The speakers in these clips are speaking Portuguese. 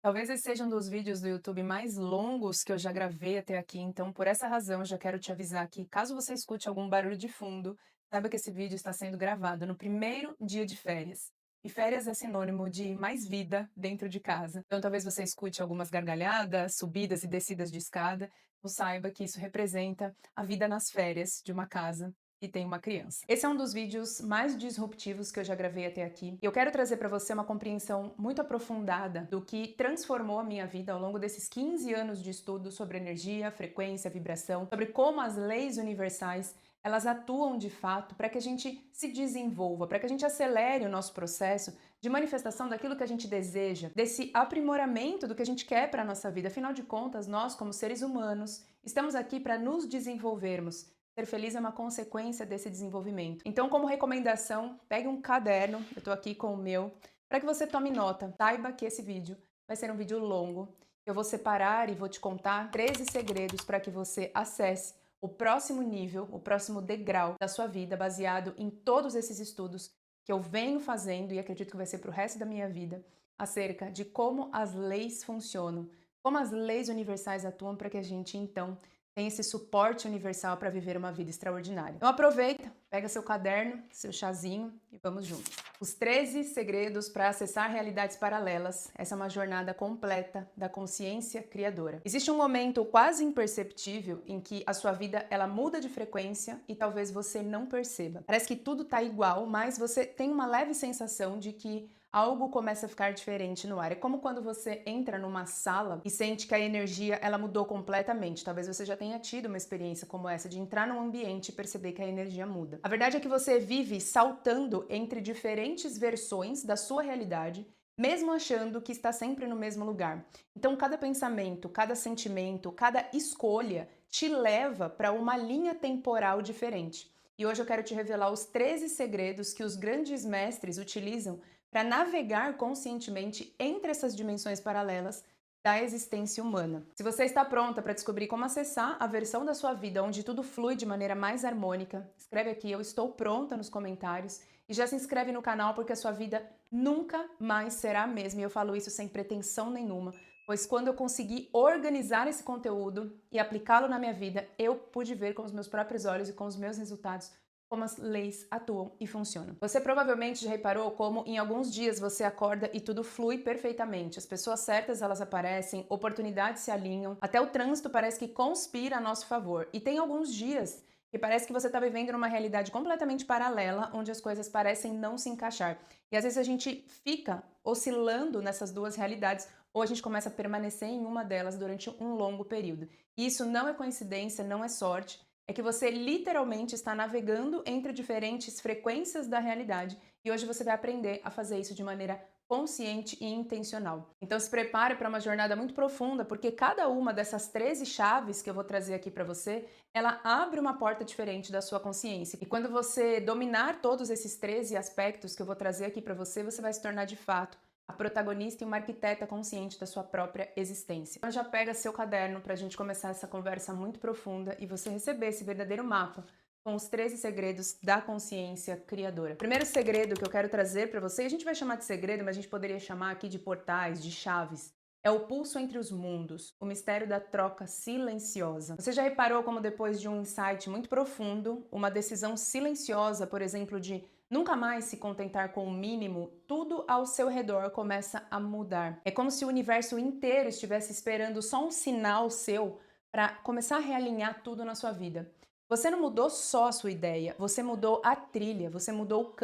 Talvez esse seja um dos vídeos do YouTube mais longos que eu já gravei até aqui, então por essa razão eu já quero te avisar que caso você escute algum barulho de fundo, saiba que esse vídeo está sendo gravado no primeiro dia de férias. E férias é sinônimo de mais vida dentro de casa. Então talvez você escute algumas gargalhadas, subidas e descidas de escada, ou saiba que isso representa a vida nas férias de uma casa e tem uma criança. Esse é um dos vídeos mais disruptivos que eu já gravei até aqui. E eu quero trazer para você uma compreensão muito aprofundada do que transformou a minha vida ao longo desses 15 anos de estudo sobre energia, frequência, vibração, sobre como as leis universais elas atuam de fato para que a gente se desenvolva, para que a gente acelere o nosso processo de manifestação daquilo que a gente deseja, desse aprimoramento do que a gente quer para a nossa vida. Afinal de contas, nós, como seres humanos, estamos aqui para nos desenvolvermos. Ser feliz é uma consequência desse desenvolvimento. Então, como recomendação, pegue um caderno, eu estou aqui com o meu, para que você tome nota. Saiba que esse vídeo vai ser um vídeo longo. Eu vou separar e vou te contar 13 segredos para que você acesse o próximo nível, o próximo degrau da sua vida, baseado em todos esses estudos que eu venho fazendo e acredito que vai ser para o resto da minha vida, acerca de como as leis funcionam, como as leis universais atuam para que a gente, então, tem esse suporte universal para viver uma vida extraordinária. Então aproveita, pega seu caderno, seu chazinho e vamos juntos. Os 13 segredos para acessar realidades paralelas. Essa é uma jornada completa da consciência criadora. Existe um momento quase imperceptível em que a sua vida ela muda de frequência e talvez você não perceba. Parece que tudo está igual, mas você tem uma leve sensação de que algo começa a ficar diferente no ar. É como quando você entra numa sala e sente que a energia ela mudou completamente. Talvez você já tenha tido uma experiência como essa de entrar num ambiente e perceber que a energia muda. A verdade é que você vive saltando entre diferentes versões da sua realidade, mesmo achando que está sempre no mesmo lugar. Então, cada pensamento, cada sentimento, cada escolha te leva para uma linha temporal diferente. E hoje eu quero te revelar os 13 segredos que os grandes mestres utilizam para navegar conscientemente entre essas dimensões paralelas da existência humana. Se você está pronta para descobrir como acessar a versão da sua vida onde tudo flui de maneira mais harmônica, escreve aqui "Eu estou pronta" nos comentários e já se inscreve no canal porque a sua vida nunca mais será a mesma. E eu falo isso sem pretensão nenhuma, pois quando eu consegui organizar esse conteúdo e aplicá-lo na minha vida, eu pude ver com os meus próprios olhos e com os meus resultados como as leis atuam e funcionam. Você provavelmente já reparou como em alguns dias você acorda e tudo flui perfeitamente. As pessoas certas elas aparecem, oportunidades se alinham, até o trânsito parece que conspira a nosso favor. E tem alguns dias que parece que você está vivendo numa realidade completamente paralela, onde as coisas parecem não se encaixar. E às vezes a gente fica oscilando nessas duas realidades, ou a gente começa a permanecer em uma delas durante um longo período. E isso não é coincidência, não é sorte, é que você literalmente está navegando entre diferentes frequências da realidade e hoje você vai aprender a fazer isso de maneira consciente e intencional. Então se prepare para uma jornada muito profunda, porque cada uma dessas 13 chaves que eu vou trazer aqui para você, ela abre uma porta diferente da sua consciência. E quando você dominar todos esses 13 aspectos que eu vou trazer aqui para você, você vai se tornar de fato a protagonista e uma arquiteta consciente da sua própria existência. Então já pega seu caderno para a gente começar essa conversa muito profunda e você receber esse verdadeiro mapa com os 13 segredos da consciência criadora. O primeiro segredo que eu quero trazer para você, a gente vai chamar de segredo, mas a gente poderia chamar aqui de portais, de chaves, é o pulso entre os mundos, o mistério da troca silenciosa. Você já reparou como depois de um insight muito profundo, uma decisão silenciosa, por exemplo, de nunca mais se contentar com o mínimo, tudo ao seu redor começa a mudar. É como se o universo inteiro estivesse esperando só um sinal seu para começar a realinhar tudo na sua vida. Você não mudou só a sua ideia, você mudou a trilha, você mudou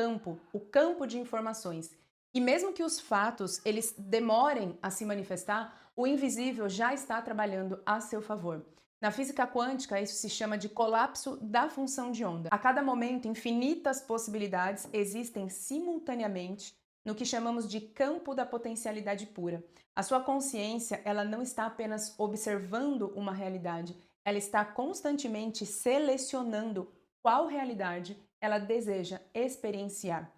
o campo de informações. E mesmo que os fatos eles demorem a se manifestar, o invisível já está trabalhando a seu favor. Na física quântica, isso se chama de colapso da função de onda. A cada momento, infinitas possibilidades existem simultaneamente no que chamamos de campo da potencialidade pura. A sua consciência, ela não está apenas observando uma realidade, ela está constantemente selecionando qual realidade ela deseja experienciar.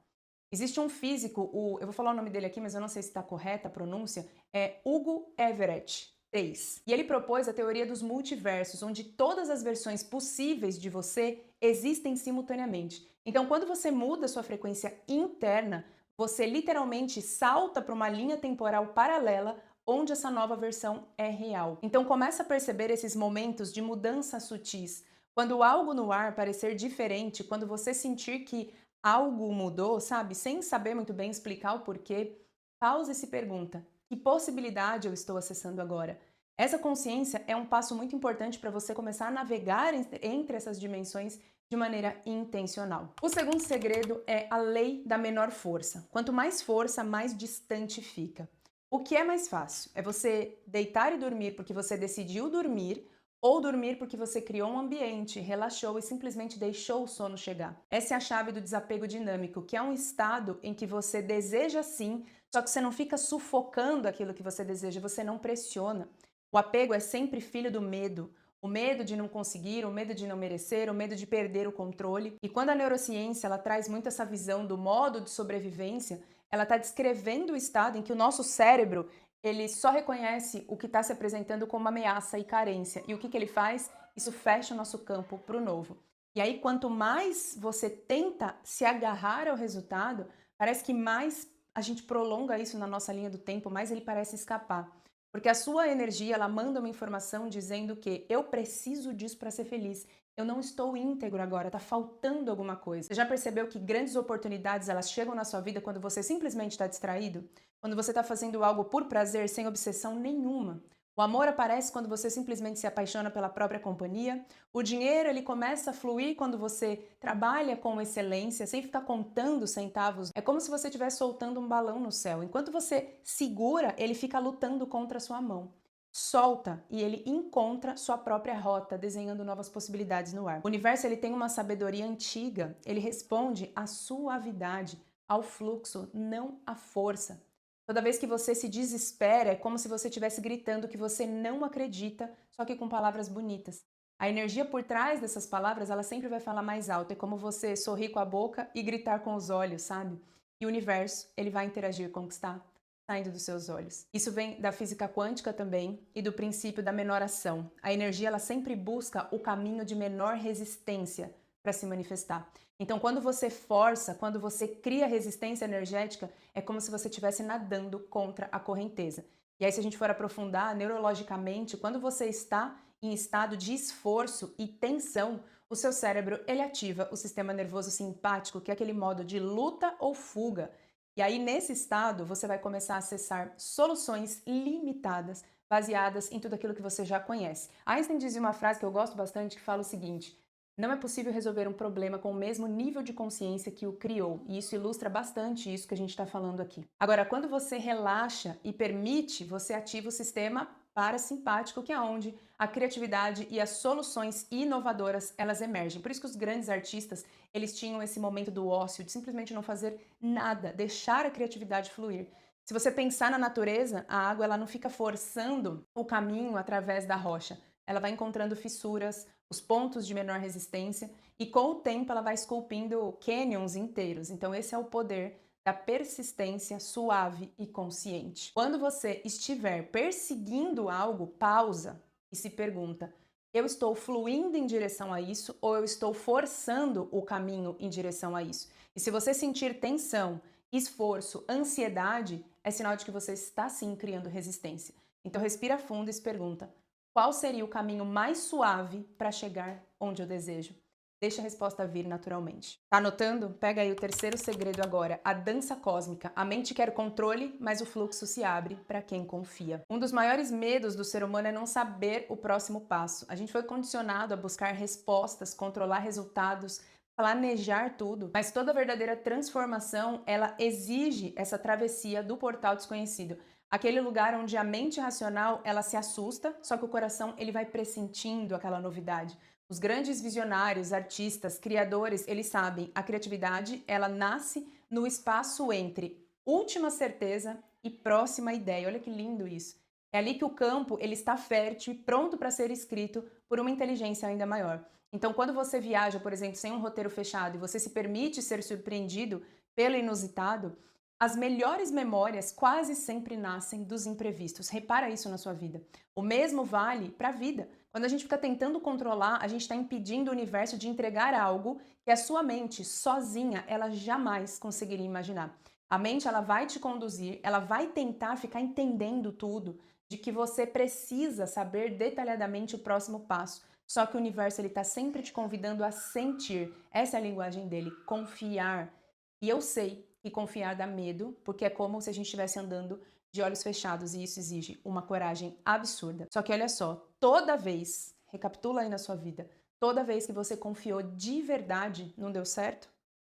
Existe um físico, eu vou falar o nome dele aqui, mas eu não sei se está correta a pronúncia, é Hugo Everett Reis. E ele propôs a teoria dos multiversos, onde todas as versões possíveis de você existem simultaneamente. Então, quando você muda sua frequência interna, você literalmente salta para uma linha temporal paralela, onde essa nova versão é real. Então começa a perceber esses momentos de mudança sutis. Quando algo no ar parecer diferente, quando você sentir que algo mudou, sabe, sem saber muito bem explicar o porquê, pausa e se pergunta: que possibilidade eu estou acessando agora? Essa consciência é um passo muito importante para você começar a navegar entre essas dimensões de maneira intencional. O segundo segredo é a lei da menor força. Quanto mais força, mais distante fica. O que é mais fácil? É você deitar e dormir porque você decidiu dormir ou dormir porque você criou um ambiente, relaxou e simplesmente deixou o sono chegar. Essa é a chave do desapego dinâmico, que é um estado em que você deseja sim, só que você não fica sufocando aquilo que você deseja, você não pressiona. O apego é sempre filho do medo. O medo de não conseguir, o medo de não merecer, o medo de perder o controle. E quando a neurociência ela traz muito essa visão do modo de sobrevivência, ela está descrevendo o estado em que o nosso cérebro ele só reconhece o que está se apresentando como ameaça e carência. E o que ele faz? Isso fecha o nosso campo para o novo. E aí, quanto mais você tenta se agarrar ao resultado, parece que mais a gente prolonga isso na nossa linha do tempo, mais ele parece escapar. Porque a sua energia, ela manda uma informação dizendo que eu preciso disso para ser feliz. Eu não estou íntegro agora, tá faltando alguma coisa. Você já percebeu que grandes oportunidades, elas chegam na sua vida quando você simplesmente está distraído? Quando você está fazendo algo por prazer, sem obsessão nenhuma? O amor aparece quando você simplesmente se apaixona pela própria companhia. O dinheiro, ele começa a fluir quando você trabalha com excelência, sem ficar contando centavos. É como se você estivesse soltando um balão no céu. Enquanto você segura, ele fica lutando contra a sua mão. Solta e ele encontra sua própria rota, desenhando novas possibilidades no ar. O universo ele tem uma sabedoria antiga, ele responde à suavidade, ao fluxo, não à força. Toda vez que você se desespera, é como se você estivesse gritando que você não acredita, só que com palavras bonitas. A energia por trás dessas palavras, ela sempre vai falar mais alto. É como você sorrir com a boca e gritar com os olhos, sabe? E o universo, ele vai interagir com o que está saindo dos seus olhos. Isso vem da física quântica também e do princípio da menor ação. A energia, ela sempre busca o caminho de menor resistência para se manifestar. Então, quando você força, quando você cria resistência energética, é como se você estivesse nadando contra a correnteza. E aí, se a gente for aprofundar neurologicamente, quando você está em estado de esforço e tensão, o seu cérebro ele ativa o sistema nervoso simpático, que é aquele modo de luta ou fuga. E aí, nesse estado, você vai começar a acessar soluções limitadas, baseadas em tudo aquilo que você já conhece. Einstein dizia uma frase que eu gosto bastante, que fala o seguinte: não é possível resolver um problema com o mesmo nível de consciência que o criou, e isso ilustra bastante isso que a gente está falando aqui. Agora, quando você relaxa e permite, você ativa o sistema parasimpático, que é onde a criatividade e as soluções inovadoras elas emergem. Por isso que os grandes artistas eles tinham esse momento do ócio, de simplesmente não fazer nada, deixar a criatividade fluir. Se você pensar na natureza, a água ela não fica forçando o caminho através da rocha. Ela vai encontrando fissuras, os pontos de menor resistência e com o tempo ela vai esculpindo canyons inteiros. Então esse é o poder da persistência suave e consciente. Quando você estiver perseguindo algo, pausa e se pergunta: eu estou fluindo em direção a isso ou eu estou forçando o caminho em direção a isso? E se você sentir tensão, esforço, ansiedade, é sinal de que você está sim criando resistência. Então respira fundo e se pergunta: qual seria o caminho mais suave para chegar onde eu desejo? Deixa a resposta vir naturalmente. Tá anotando? Pega aí o terceiro segredo agora, a dança cósmica. A mente quer controle, mas o fluxo se abre para quem confia. Um dos maiores medos do ser humano é não saber o próximo passo. A gente foi condicionado a buscar respostas, controlar resultados, planejar tudo, mas toda verdadeira transformação, ela exige essa travessia do portal desconhecido. Aquele lugar onde a mente racional, ela se assusta, só que o coração, ele vai pressentindo aquela novidade. Os grandes visionários, artistas, criadores, eles sabem, a criatividade, ela nasce no espaço entre última certeza e próxima ideia. Olha que lindo isso. É ali que o campo, ele está fértil e pronto para ser escrito por uma inteligência ainda maior. Então, quando você viaja, por exemplo, sem um roteiro fechado e você se permite ser surpreendido pelo inusitado, as melhores memórias quase sempre nascem dos imprevistos. Repara isso na sua vida. O mesmo vale para a vida. Quando a gente fica tentando controlar, a gente está impedindo o universo de entregar algo que a sua mente, sozinha, ela jamais conseguiria imaginar. A mente ela vai te conduzir, ela vai tentar ficar entendendo tudo, de que você precisa saber detalhadamente o próximo passo. Só que o universo ele está sempre te convidando a sentir. Essa é a linguagem dele, confiar. E eu sei que confiar dá medo, porque é como se a gente estivesse andando de olhos fechados e isso exige uma coragem absurda. Só que olha só, toda vez, recapitula aí na sua vida, toda vez que você confiou de verdade, não deu certo?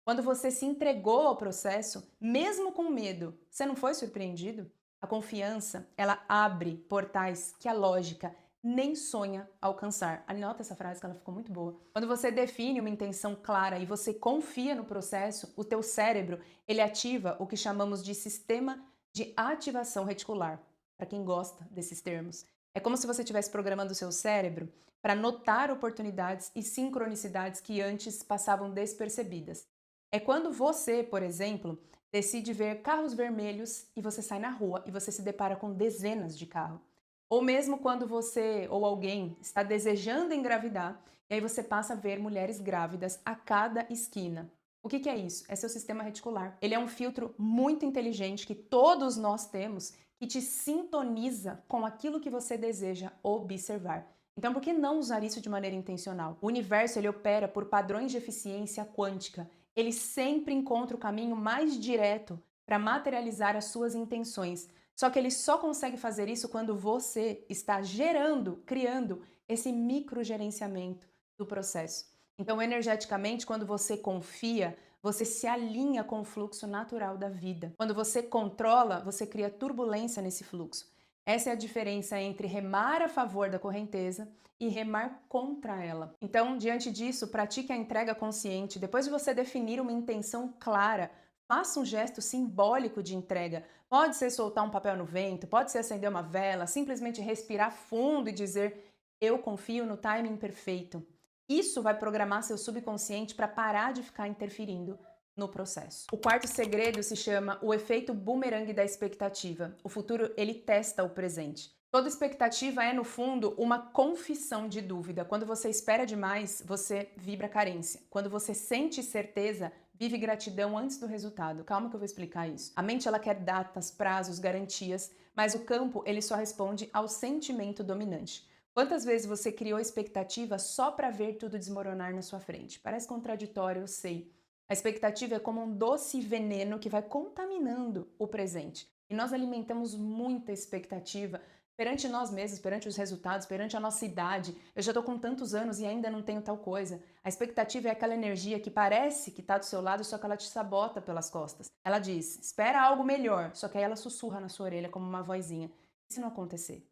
Quando você se entregou ao processo, mesmo com medo, você não foi surpreendido? A confiança, ela abre portais que a lógica nem sonha alcançar. Anota essa frase que ela ficou muito boa. Quando você define uma intenção clara e você confia no processo, o teu cérebro, ele ativa o que chamamos de sistema de ativação reticular. Para quem gosta desses termos, é como se você estivesse programando o seu cérebro para notar oportunidades e sincronicidades que antes passavam despercebidas. É quando você, por exemplo, decide ver carros vermelhos e você sai na rua e você se depara com dezenas de carros. Ou mesmo quando você ou alguém está desejando engravidar e aí você passa a ver mulheres grávidas a cada esquina. O que é isso? É seu sistema reticular. Ele é um filtro muito inteligente que todos nós temos que te sintoniza com aquilo que você deseja observar. Então, por que não usar isso de maneira intencional? O universo ele opera por padrões de eficiência quântica. Ele sempre encontra o caminho mais direto para materializar as suas intenções. Só que ele só consegue fazer isso quando você está gerando, criando esse microgerenciamento do processo. Então, energeticamente, quando você confia, você se alinha com o fluxo natural da vida. Quando você controla, você cria turbulência nesse fluxo. Essa é a diferença entre remar a favor da correnteza e remar contra ela. Então, diante disso, pratique a entrega consciente. Depois de você definir uma intenção clara, faça um gesto simbólico de entrega. Pode ser soltar um papel no vento, pode ser acender uma vela, simplesmente respirar fundo e dizer: eu confio no timing perfeito. Isso vai programar seu subconsciente para parar de ficar interferindo no processo. O quarto segredo se chama o efeito bumerangue da expectativa. O futuro, ele testa o presente. Toda expectativa é, no fundo, uma confissão de dúvida. Quando você espera demais, você vibra carência. Quando você sente certeza, vive gratidão antes do resultado. Calma que eu vou explicar isso. A mente, ela quer datas, prazos, garantias, mas o campo, ele só responde ao sentimento dominante. Quantas vezes você criou expectativa só para ver tudo desmoronar na sua frente? Parece contraditório, eu sei. A expectativa é como um doce veneno que vai contaminando o presente. E nós alimentamos muita expectativa perante nós mesmos, perante os resultados, perante a nossa idade. Eu já estou com tantos anos e ainda não tenho tal coisa. A expectativa é aquela energia que parece que está do seu lado, só que ela te sabota pelas costas. Ela diz, espera algo melhor, só que aí ela sussurra na sua orelha como uma vozinha. E se não acontecer?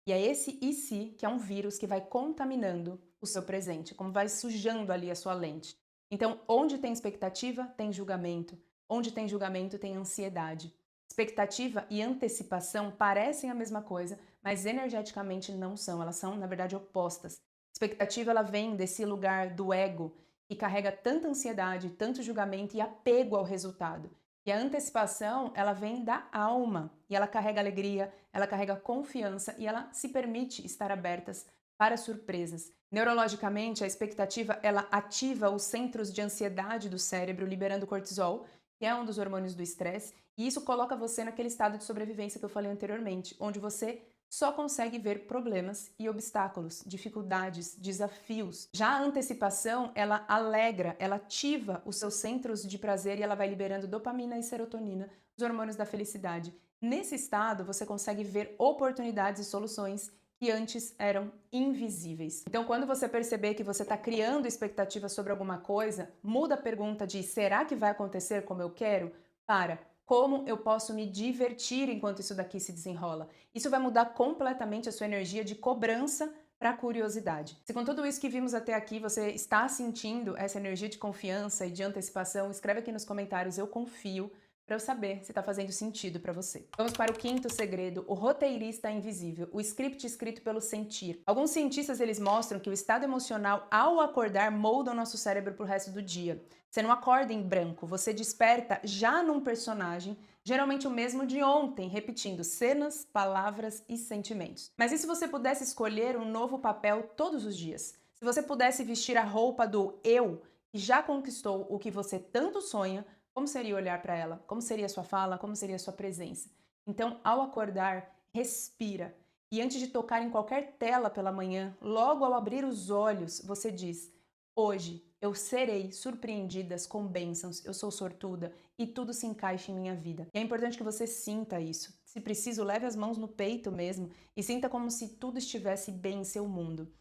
E é esse e se que é um vírus que vai contaminando o seu presente, como vai sujando ali a sua lente. Então, onde tem expectativa, tem julgamento. Onde tem julgamento, tem ansiedade. Expectativa e antecipação parecem a mesma coisa, mas energeticamente não são. Elas são, na verdade, opostas. Expectativa, ela vem desse lugar do ego, que carrega tanta ansiedade, tanto julgamento e apego ao resultado. E a antecipação, ela vem da alma, e ela carrega alegria, ela carrega confiança e ela se permite estar abertas para surpresas. Neurologicamente, a expectativa, ela ativa os centros de ansiedade do cérebro, liberando cortisol, que é um dos hormônios do estresse, e isso coloca você naquele estado de sobrevivência que eu falei anteriormente, onde você só consegue ver problemas e obstáculos, dificuldades, desafios. Já a antecipação, ela alegra, ela ativa os seus centros de prazer e ela vai liberando dopamina e serotonina, os hormônios da felicidade. Nesse estado, você consegue ver oportunidades e soluções que antes eram invisíveis. Então, quando você perceber que você está criando expectativa sobre alguma coisa, muda a pergunta de será que vai acontecer como eu quero? Para como eu posso me divertir enquanto isso daqui se desenrola? Isso vai mudar completamente a sua energia de cobrança para curiosidade. Se com tudo isso que vimos até aqui você está sentindo essa energia de confiança e de antecipação, escreve aqui nos comentários, eu confio, para eu saber se está fazendo sentido para você. Vamos para o quinto segredo, o roteirista invisível, o script escrito pelo sentir. Alguns cientistas eles mostram que o estado emocional ao acordar molda o nosso cérebro para o resto do dia. Você não acorda em branco, você desperta já num personagem, geralmente o mesmo de ontem, repetindo cenas, palavras e sentimentos. Mas e se você pudesse escolher um novo papel todos os dias? Se você pudesse vestir a roupa do eu, que já conquistou o que você tanto sonha, como seria olhar para ela? Como seria a sua fala? Como seria a sua presença? Então, ao acordar, respira. E antes de tocar em qualquer tela pela manhã, logo ao abrir os olhos, você diz: hoje eu serei surpreendidas com bênçãos, eu sou sortuda e tudo se encaixa em minha vida. E é importante que você sinta isso. Se preciso, leve as mãos no peito mesmo e sinta como se tudo estivesse bem em seu mundo.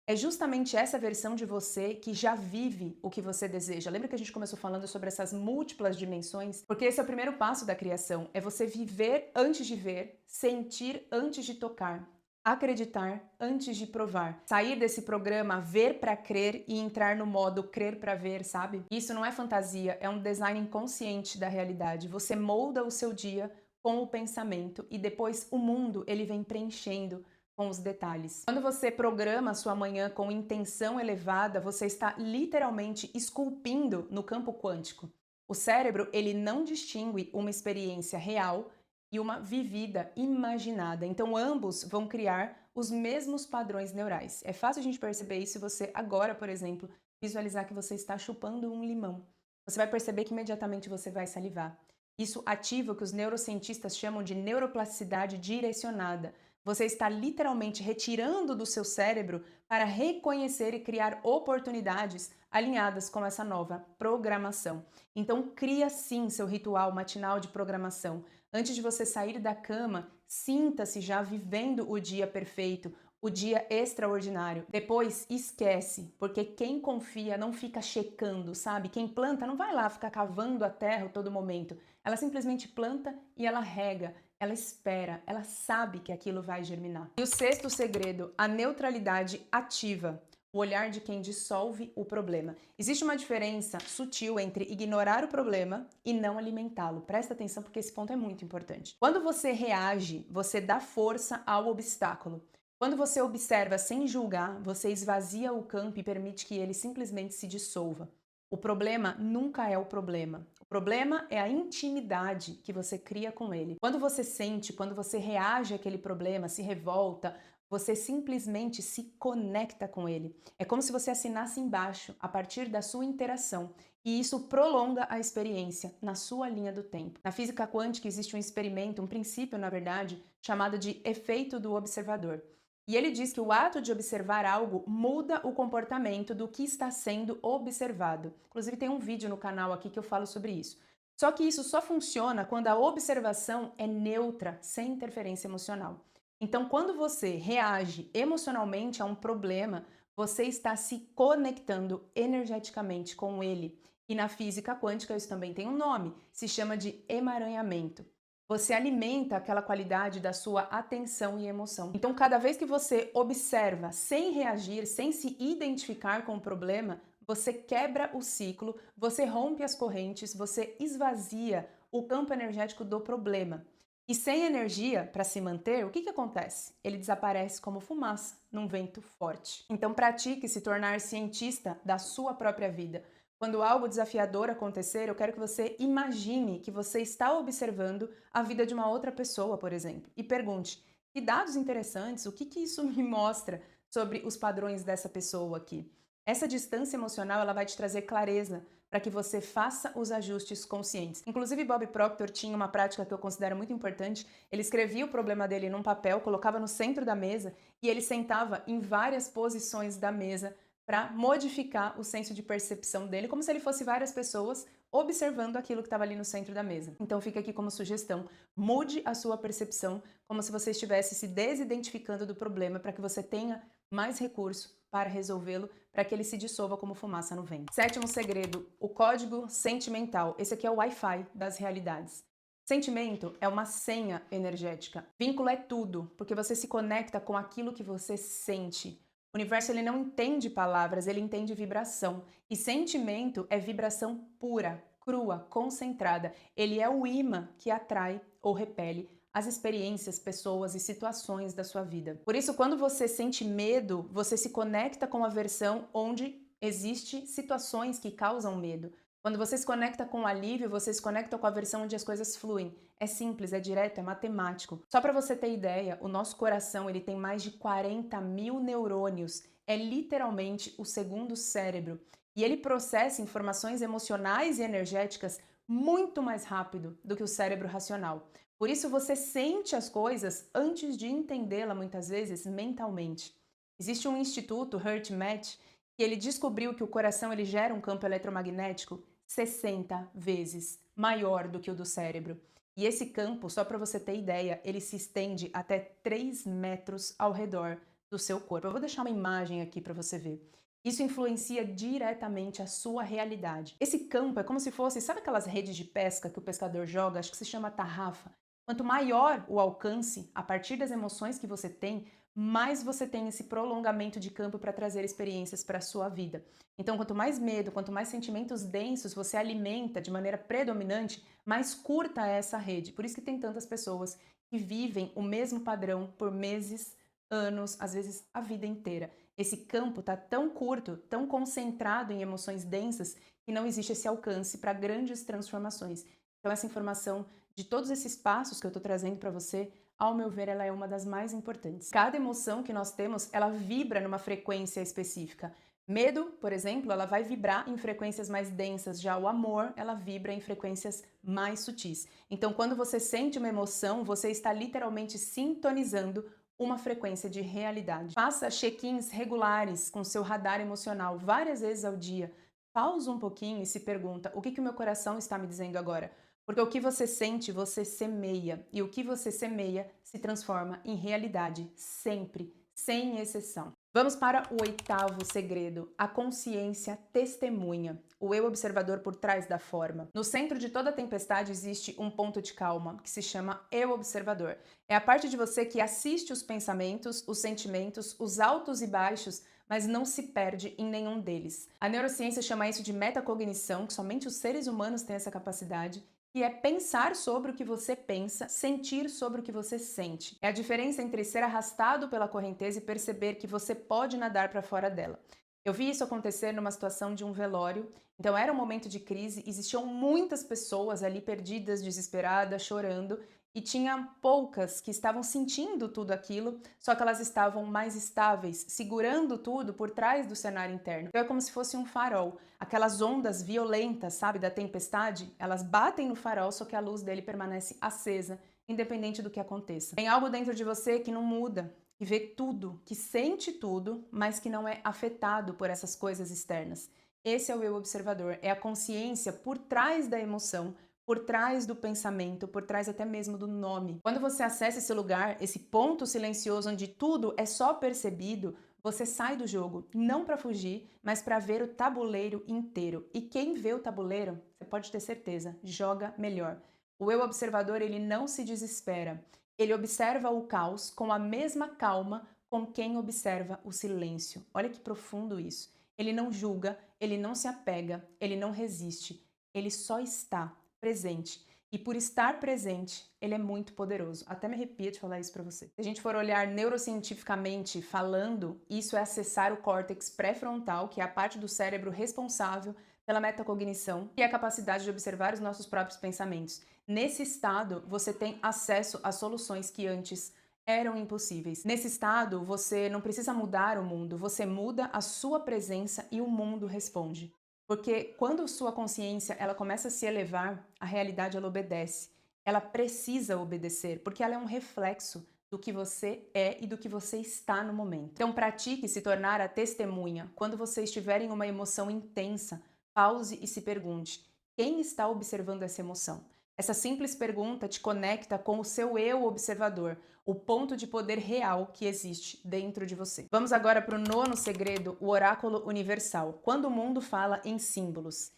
É justamente essa versão de você que já vive o que você deseja. Lembra que a gente começou falando sobre essas múltiplas dimensões? Porque esse é o primeiro passo da criação, é você viver antes de ver, sentir antes de tocar, acreditar antes de provar. Sair desse programa ver para crer e entrar no modo crer para ver, sabe? Isso não é fantasia, é um design inconsciente da realidade. Você molda o seu dia com o pensamento e depois o mundo ele vem preenchendo com os detalhes. Quando você programa sua manhã com intenção elevada, você está literalmente esculpindo no campo quântico. O cérebro, ele não distingue uma experiência real e uma vivida imaginada. Então, ambos vão criar os mesmos padrões neurais. É fácil a gente perceber isso se você agora, por exemplo, visualizar que você está chupando um limão. Você vai perceber que imediatamente você vai salivar. Isso ativa o que os neurocientistas chamam de neuroplasticidade direcionada. Você está literalmente retirando do seu cérebro para reconhecer e criar oportunidades alinhadas com essa nova programação. Então, cria sim seu ritual matinal de programação. Antes de você sair da cama, sinta-se já vivendo o dia perfeito, o dia extraordinário. Depois, esquece, porque quem confia não fica checando, sabe? Quem planta não vai lá ficar cavando a terra a todo momento. Ela simplesmente planta e ela rega. Ela espera, ela sabe que aquilo vai germinar. E o sexto segredo, a neutralidade ativa. O olhar de quem dissolve o problema. Existe uma diferença sutil entre ignorar o problema e não alimentá-lo. Presta atenção porque esse ponto é muito importante. Quando você reage, você dá força ao obstáculo. Quando você observa sem julgar, você esvazia o campo e permite que ele simplesmente se dissolva. O problema nunca é o problema. O problema é a intimidade que você cria com ele. Quando você sente, quando você reage àquele problema, se revolta, você simplesmente se conecta com ele. É como se você assinasse embaixo a partir da sua interação. E isso prolonga a experiência na sua linha do tempo. Na física quântica existe um experimento, um princípio, na verdade, chamado de efeito do observador. E ele diz que o ato de observar algo muda o comportamento do que está sendo observado. Inclusive tem um vídeo no canal aqui que eu falo sobre isso. Só que isso só funciona quando a observação é neutra, sem interferência emocional. Então, quando você reage emocionalmente a um problema, você está se conectando energeticamente com ele. E na física quântica isso também tem um nome, se chama de emaranhamento. Você alimenta aquela qualidade da sua atenção e emoção. Então, cada vez que você observa sem reagir, sem se identificar com o problema, você quebra o ciclo, você rompe as correntes, você esvazia o campo energético do problema. E sem energia para se manter, o que acontece? Ele desaparece como fumaça num vento forte. Então, pratique se tornar cientista da sua própria vida. Quando algo desafiador acontecer, eu quero que você imagine que você está observando a vida de uma outra pessoa, por exemplo, e pergunte: que dados interessantes, o que isso me mostra sobre os padrões dessa pessoa aqui? Essa distância emocional ela vai te trazer clareza para que você faça os ajustes conscientes. Inclusive, Bob Proctor tinha uma prática que eu considero muito importante. Ele escrevia o problema dele num papel, colocava no centro da mesa e ele sentava em várias posições da mesa para modificar o senso de percepção dele, como se ele fosse várias pessoas observando aquilo que estava ali no centro da mesa. Então fica aqui como sugestão, mude a sua percepção como se você estivesse se desidentificando do problema para que você tenha mais recurso para resolvê-lo, para que ele se dissolva como fumaça no vento. Sétimo segredo, o código sentimental. Esse aqui é o Wi-Fi das realidades. Sentimento é uma senha energética. Vínculo é tudo, porque você se conecta com aquilo que você sente. O universo ele não entende palavras, ele entende vibração. E sentimento é vibração pura, crua, concentrada. Ele é o imã que atrai ou repele as experiências, pessoas e situações da sua vida. Por isso, quando você sente medo, você se conecta com a versão onde existe situações que causam medo. Quando você se conecta com o alívio, você se conecta com a versão onde as coisas fluem. É simples, é direto, é matemático. Só para você ter ideia, o nosso coração ele tem mais de 40 mil neurônios. É literalmente o segundo cérebro. E ele processa informações emocionais e energéticas muito mais rápido do que o cérebro racional. Por isso você sente as coisas antes de entendê-la muitas vezes mentalmente. Existe um instituto, HeartMath, que ele descobriu que o coração ele gera um campo eletromagnético 60 vezes maior do que o do cérebro. E esse campo, só para você ter ideia, ele se estende até 3 metros ao redor do seu corpo. Eu vou deixar uma imagem aqui para você ver. Isso influencia diretamente a sua realidade. Esse campo é como se fosse, sabe aquelas redes de pesca que o pescador joga? Acho que se chama tarrafa. Quanto maior o alcance, a partir das emoções que você tem, mais você tem esse prolongamento de campo para trazer experiências para a sua vida. Então, quanto mais medo, quanto mais sentimentos densos você alimenta de maneira predominante, mais curta é essa rede. Por isso que tem tantas pessoas que vivem o mesmo padrão por meses, anos, às vezes a vida inteira. Esse campo está tão curto, tão concentrado em emoções densas, que não existe esse alcance para grandes transformações. Então, essa informação de todos esses passos que eu estou trazendo para você, ao meu ver, ela é uma das mais importantes. Cada emoção que nós temos, ela vibra numa frequência específica. Medo, por exemplo, ela vai vibrar em frequências mais densas, já o amor, ela vibra em frequências mais sutis. Então, quando você sente uma emoção, você está literalmente sintonizando uma frequência de realidade. Faça check-ins regulares com seu radar emocional várias vezes ao dia. Pausa um pouquinho e se pergunta: o que o meu coração está me dizendo agora? Porque o que você sente, você semeia. E o que você semeia se transforma em realidade, sempre, sem exceção. Vamos para o 8º segredo, a consciência testemunha, o eu observador por trás da forma. No centro de toda tempestade existe um ponto de calma, que se chama eu observador. É a parte de você que assiste os pensamentos, os sentimentos, os altos e baixos, mas não se perde em nenhum deles. A neurociência chama isso de metacognição, que somente os seres humanos têm essa capacidade, que é pensar sobre o que você pensa, sentir sobre o que você sente. É a diferença entre ser arrastado pela correnteza e perceber que você pode nadar para fora dela. Eu vi isso acontecer numa situação de um velório, então era um momento de crise, existiam muitas pessoas ali perdidas, desesperadas, chorando, e tinha poucas que estavam sentindo tudo aquilo, só que elas estavam mais estáveis, segurando tudo por trás do cenário interno. Então é como se fosse um farol. Aquelas ondas violentas, sabe, da tempestade, elas batem no farol, só que a luz dele permanece acesa, independente do que aconteça. Tem algo dentro de você que não muda, que vê tudo, que sente tudo, mas que não é afetado por essas coisas externas. Esse é o eu observador, é a consciência por trás da emoção, por trás do pensamento, por trás até mesmo do nome. Quando você acessa esse lugar, esse ponto silencioso onde tudo é só percebido, você sai do jogo, não para fugir, mas para ver o tabuleiro inteiro. E quem vê o tabuleiro, você pode ter certeza, joga melhor. O eu observador, ele não se desespera. Ele observa o caos com a mesma calma com quem observa o silêncio. Olha que profundo isso. Ele não julga, ele não se apega, ele não resiste. Ele só está presente. E por estar presente, ele é muito poderoso. Até me arrepia de falar isso para você. Se a gente for olhar neurocientificamente falando, isso é acessar o córtex pré-frontal, que é a parte do cérebro responsável pela metacognição, que é a capacidade de observar os nossos próprios pensamentos. Nesse estado, você tem acesso a soluções que antes eram impossíveis. Nesse estado, você não precisa mudar o mundo, você muda a sua presença e o mundo responde. Porque quando sua consciência ela começa a se elevar, a realidade ela obedece. Ela precisa obedecer, porque ela é um reflexo do que você é e do que você está no momento. Então pratique se tornar a testemunha. Quando você estiver em uma emoção intensa, pause e se pergunte: quem está observando essa emoção? Essa simples pergunta te conecta com o seu eu observador, o ponto de poder real que existe dentro de você. Vamos agora para o 9º segredo, o oráculo universal. Quando o mundo fala em símbolos.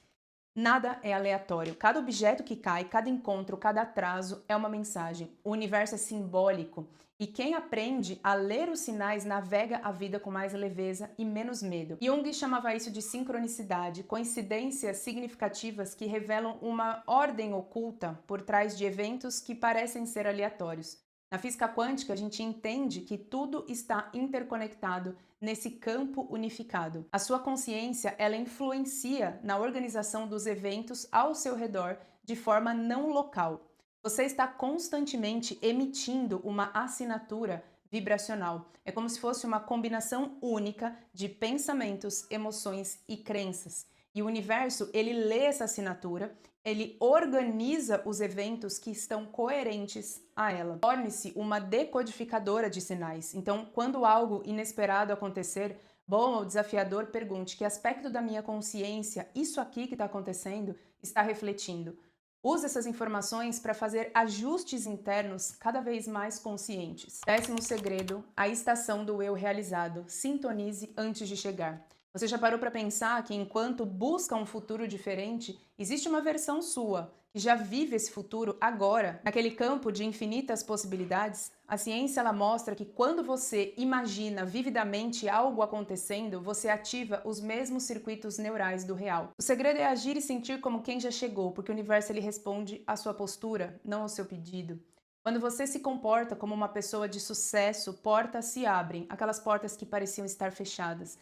Nada é aleatório. Cada objeto que cai, cada encontro, cada atraso é uma mensagem. O universo é simbólico e quem aprende a ler os sinais navega a vida com mais leveza e menos medo. Jung chamava isso de sincronicidade, coincidências significativas que revelam uma ordem oculta por trás de eventos que parecem ser aleatórios. Na física quântica, a gente entende que tudo está interconectado nesse campo unificado. A sua consciência, ela influencia na organização dos eventos ao seu redor de forma não local. Você está constantemente emitindo uma assinatura vibracional. É como se fosse uma combinação única de pensamentos, emoções e crenças. E o universo, ele lê essa assinatura, ele organiza os eventos que estão coerentes a ela. Torne-se uma decodificadora de sinais. Então, quando algo inesperado acontecer, bom ou desafiador, pergunte: que aspecto da minha consciência isso aqui que está acontecendo está refletindo? Use essas informações para fazer ajustes internos cada vez mais conscientes. 10º segredo, a estação do eu realizado. Sintonize antes de chegar. Você já parou para pensar que enquanto busca um futuro diferente, existe uma versão sua que já vive esse futuro agora, naquele campo de infinitas possibilidades? A ciência ela mostra que quando você imagina vividamente algo acontecendo, você ativa os mesmos circuitos neurais do real. O segredo é agir e sentir como quem já chegou, porque o universo ele responde à sua postura, não ao seu pedido. Quando você se comporta como uma pessoa de sucesso, portas se abrem, aquelas portas que pareciam estar fechadas.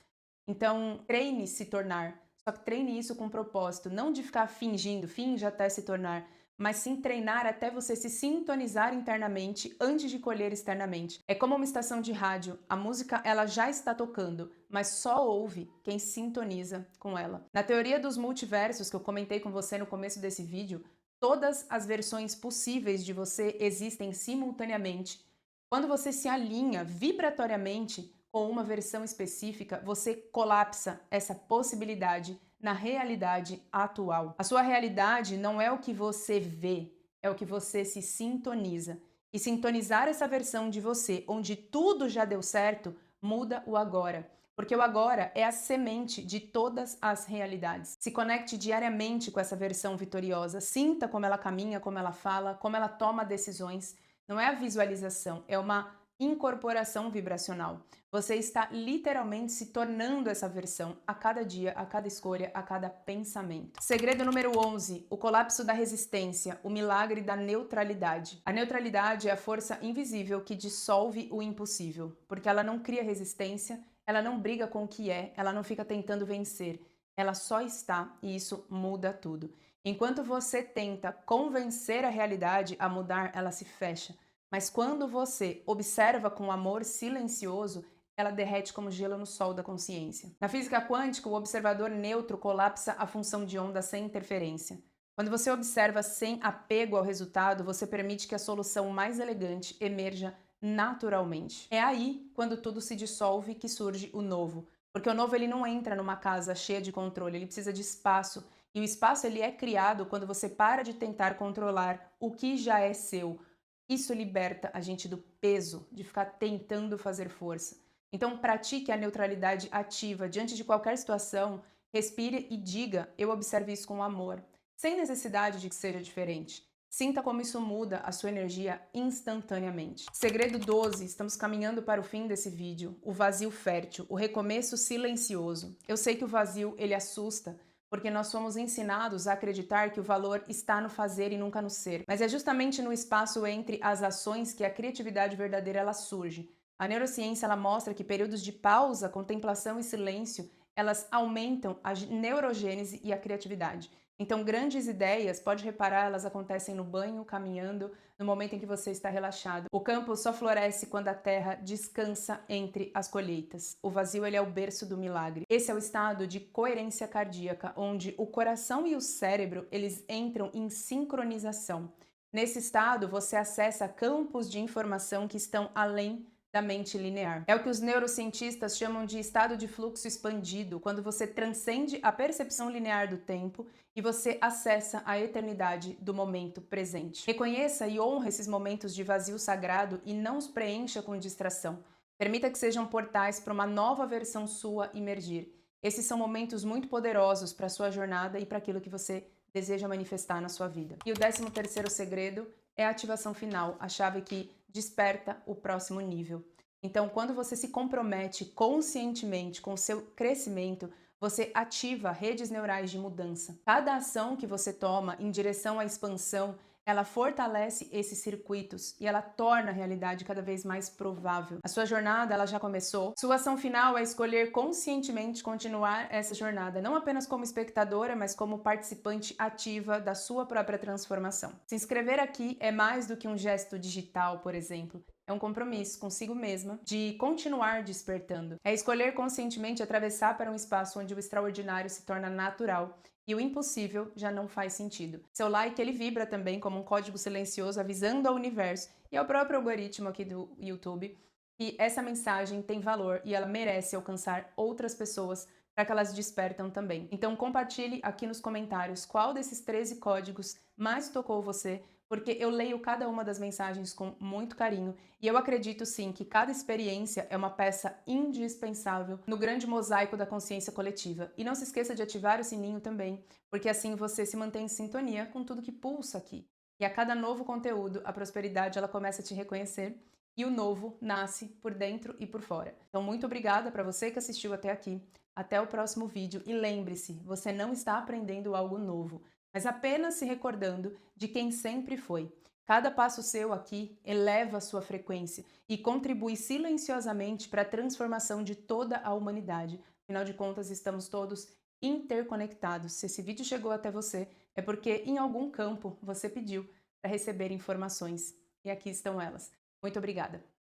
Então, treine se tornar. Só que treine isso com propósito, não de ficar fingindo, finge até se tornar, mas sim treinar até você se sintonizar internamente antes de colher externamente. É como uma estação de rádio, a música ela já está tocando, mas só ouve quem sintoniza com ela. Na teoria dos multiversos que eu comentei com você no começo desse vídeo, todas as versões possíveis de você existem simultaneamente. Quando você se alinha vibratoriamente com uma versão específica, você colapsa essa possibilidade na realidade atual. A sua realidade não é o que você vê, é o que você se sintoniza. E sintonizar essa versão de você, onde tudo já deu certo, muda o agora. Porque o agora é a semente de todas as realidades. Se conecte diariamente com essa versão vitoriosa, sinta como ela caminha, como ela fala, como ela toma decisões. Não é a visualização, é uma incorporação vibracional. Você está literalmente se tornando essa versão a cada dia, a cada escolha, a cada pensamento. Segredo número 11, o colapso da resistência, o milagre da neutralidade. A neutralidade é a força invisível que dissolve o impossível, porque ela não cria resistência, ela não briga com o que é, ela não fica tentando vencer, ela só está e isso muda tudo. Enquanto você tenta convencer a realidade a mudar, ela se fecha. Mas quando você observa com amor silencioso, ela derrete como gelo no sol da consciência. Na física quântica, o observador neutro colapsa a função de onda sem interferência. Quando você observa sem apego ao resultado, você permite que a solução mais elegante emerja naturalmente. É aí, quando tudo se dissolve, que surge o novo. Porque o novo ele não entra numa casa cheia de controle, ele precisa de espaço. E o espaço ele é criado quando você para de tentar controlar o que já é seu. Isso liberta a gente do peso de ficar tentando fazer força. Então, pratique a neutralidade ativa diante de qualquer situação, respire e diga: eu observo isso com amor, sem necessidade de que seja diferente. Sinta como isso muda a sua energia instantaneamente. Segredo 12, estamos caminhando para o fim desse vídeo. O vazio fértil, o recomeço silencioso. Eu sei que o vazio, ele assusta, porque nós somos ensinados a acreditar que o valor está no fazer e nunca no ser. Mas é justamente no espaço entre as ações que a criatividade verdadeira ela surge. A neurociência ela mostra que períodos de pausa, contemplação e silêncio, elas aumentam a neurogênese e a criatividade. Então, grandes ideias, pode reparar, elas acontecem no banho, caminhando, no momento em que você está relaxado. O campo só floresce quando a terra descansa entre as colheitas. O vazio ele é o berço do milagre. Esse é o estado de coerência cardíaca, onde o coração e o cérebro, eles entram em sincronização. Nesse estado, você acessa campos de informação que estão além da mente linear. É o que os neurocientistas chamam de estado de fluxo expandido, quando você transcende a percepção linear do tempo e você acessa a eternidade do momento presente. Reconheça e honre esses momentos de vazio sagrado e não os preencha com distração. Permita que sejam portais para uma nova versão sua emergir. Esses são momentos muito poderosos para a sua jornada e para aquilo que você deseja manifestar na sua vida. E o 13º segredo é a ativação final, a chave que desperta o próximo nível. Então, quando você se compromete conscientemente com o seu crescimento, você ativa redes neurais de mudança. Cada ação que você toma em direção à expansão, ela fortalece esses circuitos e ela torna a realidade cada vez mais provável. A sua jornada, ela já começou. Sua ação final é escolher conscientemente continuar essa jornada, não apenas como espectadora, mas como participante ativa da sua própria transformação. Se inscrever aqui é mais do que um gesto digital, por exemplo. é um compromisso consigo mesma de continuar despertando. É escolher conscientemente atravessar para um espaço onde o extraordinário se torna natural e o impossível já não faz sentido. Seu like, ele vibra também como um código silencioso avisando ao universo e ao próprio algoritmo aqui do YouTube que essa mensagem tem valor e ela merece alcançar outras pessoas para que elas despertam também. Então compartilhe aqui nos comentários qual desses 13 códigos mais tocou você, porque eu leio cada uma das mensagens com muito carinho e eu acredito sim que cada experiência é uma peça indispensável no grande mosaico da consciência coletiva. E não se esqueça de ativar o sininho também, porque assim você se mantém em sintonia com tudo que pulsa aqui. E a cada novo conteúdo, a prosperidade ela começa a te reconhecer e o novo nasce por dentro e por fora. Então muito obrigada para você que assistiu até aqui. Até o próximo vídeo e lembre-se, você não está aprendendo algo novo, mas apenas se recordando de quem sempre foi. Cada passo seu aqui eleva a sua frequência e contribui silenciosamente para a transformação de toda a humanidade. Afinal de contas, estamos todos interconectados. Se esse vídeo chegou até você, é porque em algum campo você pediu para receber informações. E aqui estão elas. Muito obrigada!